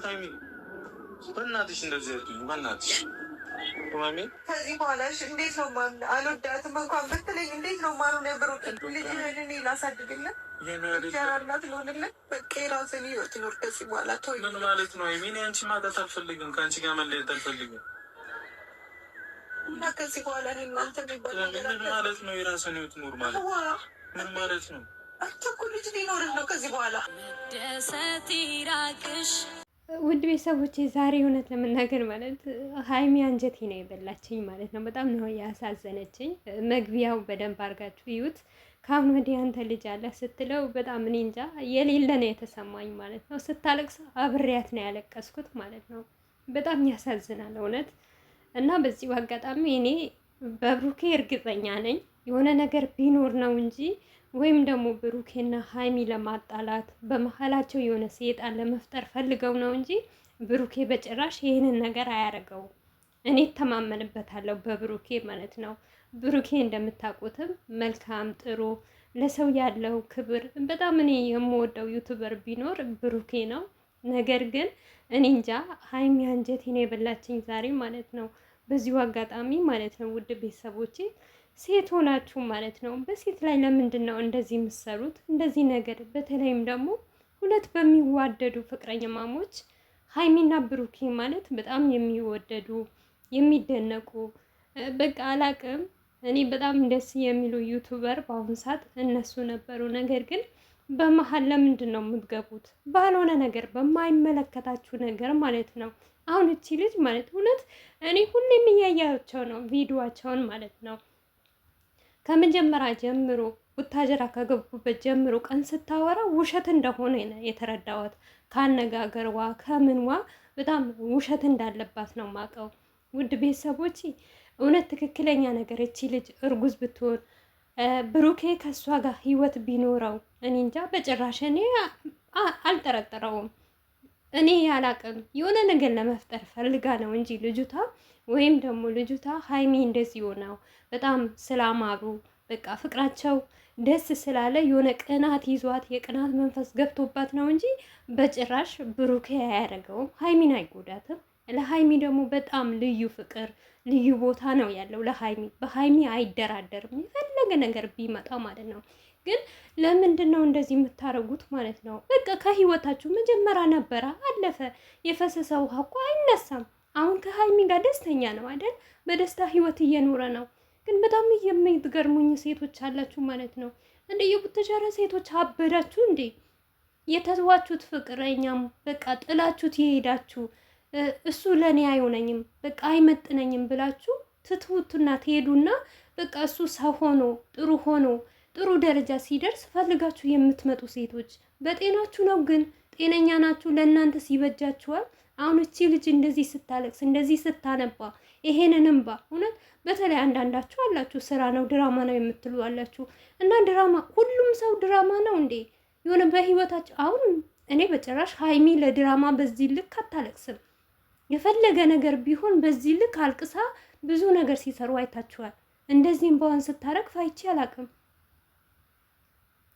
ታይሚ በእናትሽ እንደዚህ ያልኩኝ በእናትሽ ማሚ ከዚህ በኋላ እንዴት ነው ማን አልወዳትም እንኳን ብትለኝ እንዴት ነው ማኑ ነብሩ ልጅ እኔ ላሳድግለት እናት ልሆንለት በቃ የራስን ህይወት ኖር ከዚህ በኋላ ተወኝ። ምን ማለት ነው? ሚኒ አንቺ ማጣት አልፈልግም፣ ከአንቺ ጋር መለየት አልፈልግም እና ከዚህ በኋላ እኔ እናንተ የሚባል ምን ማለት ነው? የራስን ህይወት ኖር ማለት ምን ማለት ነው? አንተ እኮ ልጅ ሊኖርህ ነው ከዚህ በኋላ ደሰት ይራቅሽ። ውድ ቤተሰቦቼ ዛሬ እውነት ለመናገር ማለት ሀይሚ አንጀቴ ነው የበላችኝ ማለት ነው። በጣም ነው ያሳዘነችኝ። መግቢያው በደንብ አድርጋችሁ ይዩት። ከአሁን ወዲህ አንተ ልጅ አለ ስትለው በጣም እኔ እንጃ የሌለ ነው የተሰማኝ ማለት ነው። ስታለቅስ አብሬያት ነው ያለቀስኩት ማለት ነው። በጣም ያሳዝናል እውነት። እና በዚሁ አጋጣሚ እኔ በብሩኬ እርግጠኛ ነኝ የሆነ ነገር ቢኖር ነው እንጂ ወይም ደግሞ ብሩኬና ሀይሚ ለማጣላት በመሀላቸው የሆነ ሰይጣን ለመፍጠር ፈልገው ነው እንጂ ብሩኬ በጭራሽ ይህንን ነገር አያደርገውም። እኔ እተማመንበታለሁ በብሩኬ ማለት ነው። ብሩኬ እንደምታውቁትም መልካም፣ ጥሩ፣ ለሰው ያለው ክብር በጣም እኔ የምወደው ዩቱበር ቢኖር ብሩኬ ነው። ነገር ግን እኔ እንጃ ሀይሚ አንጀቴን የበላችኝ ዛሬ ማለት ነው። በዚሁ አጋጣሚ ማለት ነው ውድ ቤተሰቦቼ ሴት ሆናችሁ ማለት ነው በሴት ላይ ለምንድን ነው እንደዚህ የምትሰሩት? እንደዚህ ነገር በተለይም ደግሞ ሁለት በሚዋደዱ ፍቅረኛ ማሞች ሀይሚና ብሩኬ ማለት በጣም የሚወደዱ የሚደነቁ በቃ አላቅም። እኔ በጣም ደስ የሚሉ ዩቱበር በአሁኑ ሰዓት እነሱ ነበሩ። ነገር ግን በመሀል ለምንድን ነው የምትገቡት? ባልሆነ ነገር በማይመለከታችሁ ነገር ማለት ነው። አሁን እቺ ልጅ ማለት እውነት እኔ ሁሌም እያያቸው ነው ቪዲዮዋቸውን ማለት ነው ከመጀመሪያ ጀምሮ ቡታጀራ ከገቡበት ጀምሮ ቀን ስታወራ ውሸት እንደሆነ የተረዳሁት። ካነጋገርዋ ከምንዋ በጣም ውሸት እንዳለባት ነው ማቀው። ውድ ቤተሰቦች እውነት ትክክለኛ ነገር እቺ ልጅ እርጉዝ ብትሆን ብሩኬ ከእሷ ጋር ህይወት ቢኖረው እኔ እንጃ በጭራሽ እኔ አልጠረጠረውም። እኔ ያላቅም የሆነ ነገር ለመፍጠር ፈልጋ ነው እንጂ ልጅቷ ወይም ደግሞ ልጅቷ ሀይሚ እንደዚህ ሆነው በጣም ስላማሩ በቃ ፍቅራቸው ደስ ስላለ የሆነ ቅናት ይዟት የቅናት መንፈስ ገብቶባት ነው እንጂ በጭራሽ ብሩኬ አያደርገውም። ሀይሚን አይጎዳትም። ለሀይሚ ደግሞ በጣም ልዩ ፍቅር ልዩ ቦታ ነው ያለው ለሀይሚ። በሀይሚ አይደራደርም የፈለገ ነገር ቢመጣ ማለት ነው። ግን ለምንድን ነው እንደዚህ የምታደርጉት ማለት ነው? በቃ ከህይወታችሁ መጀመሪያ ነበረ፣ አለፈ። የፈሰሰ ውሃ እኮ አይነሳም። አሁን ከሀይሚ ጋር ደስተኛ ነው አይደል? በደስታ ህይወት እየኖረ ነው። ግን በጣም የምትገርሙኝ ሴቶች አላችሁ ማለት ነው። እንደ የቡታጀራ ሴቶች አበዳችሁ እንዴ? የተዋችሁት ፍቅረኛም በቃ ጥላችሁት የሄዳችሁ እሱ ለእኔ አይሆነኝም በቃ አይመጥነኝም ብላችሁ ትትውቱና ትሄዱና በቃ እሱ ሰው ሆኖ ጥሩ ደረጃ ሲደርስ ፈልጋችሁ የምትመጡ ሴቶች በጤናችሁ ነው? ግን ጤነኛ ናችሁ? ለእናንተ ሲበጃችኋል? አሁን እቺ ልጅ እንደዚህ ስታለቅስ እንደዚህ ስታነባ ይሄንን እንባ እውነት በተለይ አንዳንዳችሁ አላችሁ ስራ ነው ድራማ ነው የምትሉ አላችሁ። እና ድራማ ሁሉም ሰው ድራማ ነው እንዴ? የሆነ በህይወታችሁ አሁን እኔ በጭራሽ ሀይሚ ለድራማ በዚህ ልክ አታለቅስም። የፈለገ ነገር ቢሆን በዚህ ልክ አልቅሳ ብዙ ነገር ሲሰሩ አይታችኋል። እንደዚህም በዋን ስታረግ ፋይቼ አላቅም።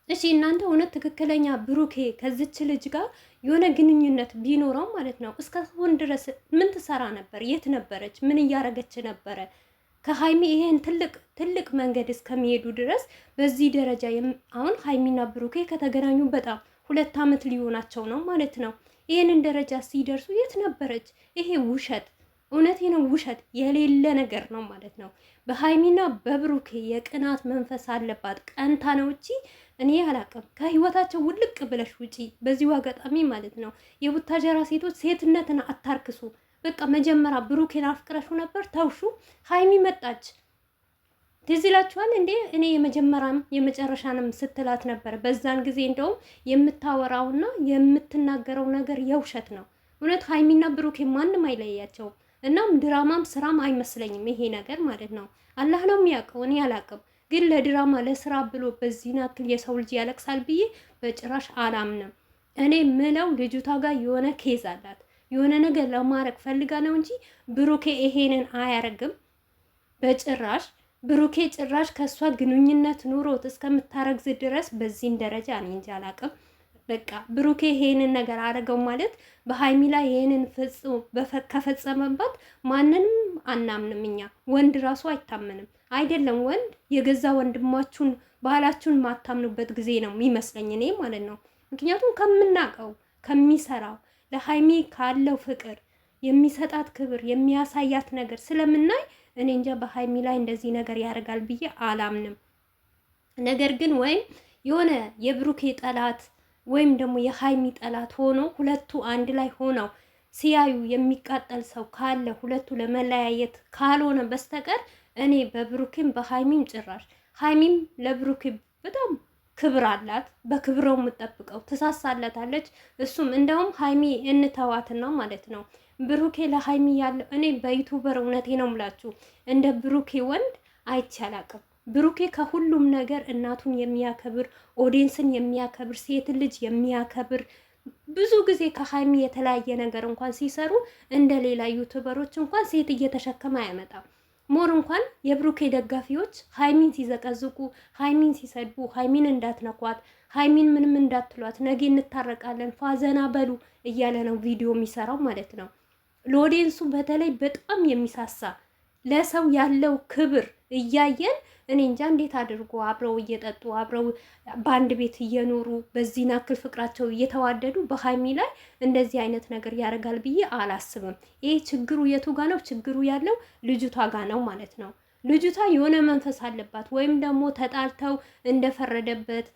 እሺ እናንተ እውነት ትክክለኛ ብሩኬ ከዚች ልጅ ጋር የሆነ ግንኙነት ቢኖረው ማለት ነው እስካሁን ድረስ ምን ትሰራ ነበር? የት ነበረች? ምን እያረገች ነበረ? ከሀይሚ ይሄን ትልቅ መንገድ እስከሚሄዱ ድረስ በዚህ ደረጃ አሁን ሀይሚና ብሩኬ ከተገናኙ በጣም 2 ዓመት ሊሆናቸው ነው ማለት ነው። ይሄንን ደረጃ ሲደርሱ የት ነበረች? ይሄ ውሸት፣ እውነቴ ነው ውሸት የሌለ ነገር ነው ማለት ነው። በሀይሚና በብሩኬ የቅናት መንፈስ አለባት። ቀንታ ነው እቺ እኔ አላቅም። ከህይወታቸው ውልቅ ብለሽ ውጪ። በዚሁ አጋጣሚ ማለት ነው የቡታጀራ ሴቶች ሴትነትን አታርክሱ። በቃ መጀመሪያ ብሩኬን አፍቅረሹ ነበር ተውሹ። ሀይሚ መጣች ትዝ ይላችኋል እንዴ? እኔ የመጀመሪያም የመጨረሻንም ስትላት ነበር። በዛን ጊዜ እንደውም የምታወራውና የምትናገረው ነገር የውሸት ነው። እውነት ሀይሚና ብሩኬ ማንም አይለያቸውም። እናም ድራማም ስራም አይመስለኝም ይሄ ነገር ማለት ነው። አላህ ነው የሚያውቀው፣ እኔ አላቅም። ግን ለድራማ ለስራ ብሎ በዚህ ያክል የሰው ልጅ ያለቅሳል ብዬ በጭራሽ አላምንም። እኔ ምለው ልጅቷ ጋር የሆነ ኬዝ አላት፣ የሆነ ነገር ለማድረግ ፈልጋ ነው እንጂ ብሩኬ ይሄንን አያረግም በጭራሽ። ብሩኬ ጭራሽ ከሷ ግንኙነት ኑሮት እስከምታረግዝ ድረስ በዚህን ደረጃ እኔ እንጃ አላቅም። በቃ ብሩኬ ይሄንን ነገር አደረገው ማለት በሀይሚ ላይ ይሄንን ከፈጸመባት ማንንም አናምንም እኛ። ወንድ ራሱ አይታመንም አይደለም። ወንድ የገዛ ወንድማችሁን ባህላችሁን ማታምኑበት ጊዜ ነው የሚመስለኝ እኔ ማለት ነው። ምክንያቱም ከምናውቀው ከሚሰራው ለሀይሚ ካለው ፍቅር የሚሰጣት ክብር የሚያሳያት ነገር ስለምናይ እኔ እንጃ በሀይሚ ላይ እንደዚህ ነገር ያደርጋል ብዬ አላምንም። ነገር ግን ወይም የሆነ የብሩኬ ጠላት ወይም ደግሞ የሀይሚ ጠላት ሆኖ ሁለቱ አንድ ላይ ሆነው ሲያዩ የሚቃጠል ሰው ካለ ሁለቱ ለመለያየት ካልሆነ በስተቀር እኔ በብሩኬም በሀይሚም ጭራሽ ሀይሚም ለብሩኬ በጣም ክብር አላት። በክብረው የምጠብቀው ትሳሳለታለች። እሱም እንደውም ሀይሚ እንተዋትና ማለት ነው ብሩኬ ለሀይሚ ያለው እኔ በዩቱበር እውነቴ ነው ምላችሁ እንደ ብሩኬ ወንድ አይቻላቅም። ብሩኬ ከሁሉም ነገር እናቱን የሚያከብር ኦዲየንስን የሚያከብር ሴት ልጅ የሚያከብር ብዙ ጊዜ ከሀይሚ የተለያየ ነገር እንኳን ሲሰሩ እንደ ሌላ ዩቱበሮች እንኳን ሴት እየተሸከመ አያመጣም። ሞር እንኳን የብሩኬ ደጋፊዎች ሀይሚን ሲዘቀዝቁ፣ ሀይሚን ሲሰድቡ፣ ሀይሚን እንዳትነኳት፣ ሀይሚን ምንም እንዳትሏት፣ ነገ እንታረቃለን ፋዘና በሉ እያለ ነው ቪዲዮ የሚሰራው ማለት ነው። ለኦዲየንሱ በተለይ በጣም የሚሳሳ ለሰው ያለው ክብር እያየን እኔ እንጃ እንዴት አድርጎ አብረው እየጠጡ አብረው በአንድ ቤት እየኖሩ በዚህ ናክል ፍቅራቸው እየተዋደዱ በሀይሚ ላይ እንደዚህ አይነት ነገር ያደርጋል ብዬ አላስብም። ይሄ ችግሩ የቱ ጋ ነው? ችግሩ ያለው ልጅቷ ጋ ነው ማለት ነው። ልጅቷ የሆነ መንፈስ አለባት፣ ወይም ደግሞ ተጣልተው እንደፈረደበት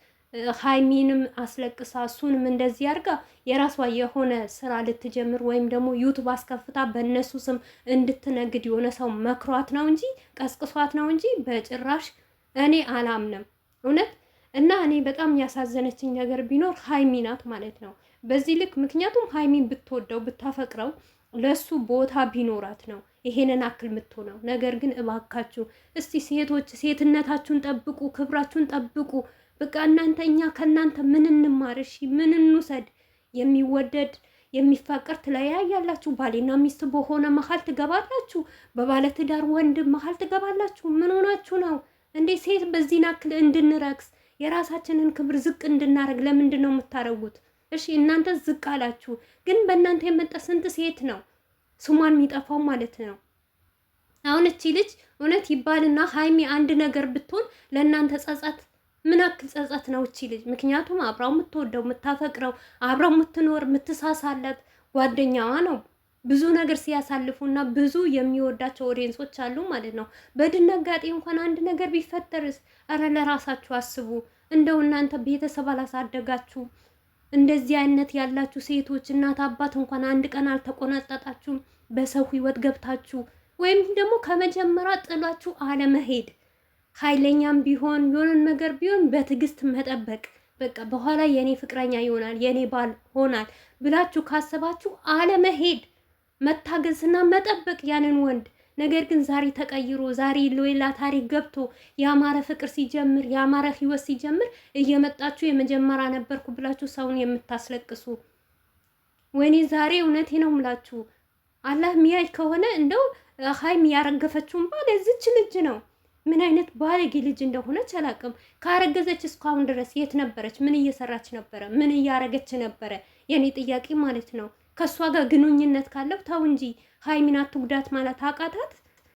ሀይሚንም አስለቅሳ እሱንም እንደዚህ አድርጋ የራሷ የሆነ ስራ ልትጀምር ወይም ደግሞ ዩቱብ አስከፍታ በእነሱ ስም እንድትነግድ የሆነ ሰው መክሯት ነው እንጂ ቀስቅሷት ነው እንጂ በጭራሽ እኔ አላምንም እውነት። እና እኔ በጣም ያሳዘነችኝ ነገር ቢኖር ሀይሚ ናት ማለት ነው በዚህ ልክ። ምክንያቱም ሀይሚን ብትወደው ብታፈቅረው ለሱ ቦታ ቢኖራት ነው ይሄንን አክል የምትሆነው። ነገር ግን እባካችሁ እስቲ ሴቶች ሴትነታችሁን ጠብቁ፣ ክብራችሁን ጠብቁ። በቃ እናንተ እኛ ከእናንተ ምን እንማር? እሺ ምን እንውሰድ? የሚወደድ የሚፋቀር ትለያያላችሁ። ባሌና ሚስት በሆነ መሀል ትገባላችሁ። በባለትዳር ወንድ መሀል ትገባላችሁ። ምን ሆናችሁ ነው እንዴ? ሴት በዚህ ናክል እንድንረክስ የራሳችንን ክብር ዝቅ እንድናረግ ለምንድን ነው የምታረጉት? እሺ እናንተ ዝቅ አላችሁ፣ ግን በእናንተ የመጣ ስንት ሴት ነው ስሟን የሚጠፋው ማለት ነው። አሁን እቺ ልጅ እውነት ይባልና ሀይሚ አንድ ነገር ብትሆን ለእናንተ ጸጸት ምን አክል ጸጸት ነው እቺ ልጅ? ምክንያቱም አብራው የምትወደው የምታፈቅረው አብራው የምትኖር የምትሳሳለት ጓደኛዋ ነው። ብዙ ነገር ሲያሳልፉና ብዙ የሚወዳቸው ኦዲየንሶች አሉ ማለት ነው። በድንጋጤ እንኳን አንድ ነገር ቢፈጠርስ? እረ ለራሳችሁ አስቡ። እንደው እናንተ ቤተሰብ አላሳደጋችሁ? እንደዚህ አይነት ያላችሁ ሴቶች እናት አባት እንኳን አንድ ቀን አልተቆነጠጣችሁም? በሰው ህይወት ገብታችሁ ወይም ደግሞ ከመጀመሪያ ጥላችሁ አለመሄድ፣ ኃይለኛም ቢሆን የሆነ ነገር ቢሆን በትዕግስት መጠበቅ። በቃ በኋላ የኔ ፍቅረኛ ይሆናል የኔ ባል ሆናል ብላችሁ ካሰባችሁ አለመሄድ፣ መታገዝና መጠበቅ ያንን ወንድ። ነገር ግን ዛሬ ተቀይሮ ዛሬ ሌላ ታሪክ ገብቶ ያማረ ፍቅር ሲጀምር ያማረ ህይወት ሲጀምር እየመጣችሁ የመጀመሪያ ነበርኩ ብላችሁ ሰውን የምታስለቅሱ፣ ወይኔ ዛሬ እውነቴ ነው ምላችሁ አላህ ሚያይ ከሆነ እንደው ሀይሚ ያረገፈችውን ባል እዚች ልጅ ነው። ምን አይነት ባለጌ ልጅ እንደሆነች አላውቅም። ካረገዘች እስካሁን ድረስ የት ነበረች? ምን እየሰራች ነበረ? ምን እያረገች ነበረ? የኔ ጥያቄ ማለት ነው። ከእሷ ጋር ግንኙነት ካለው ተው እንጂ ሀይሚን አትጉዳት ማለት አቃታት?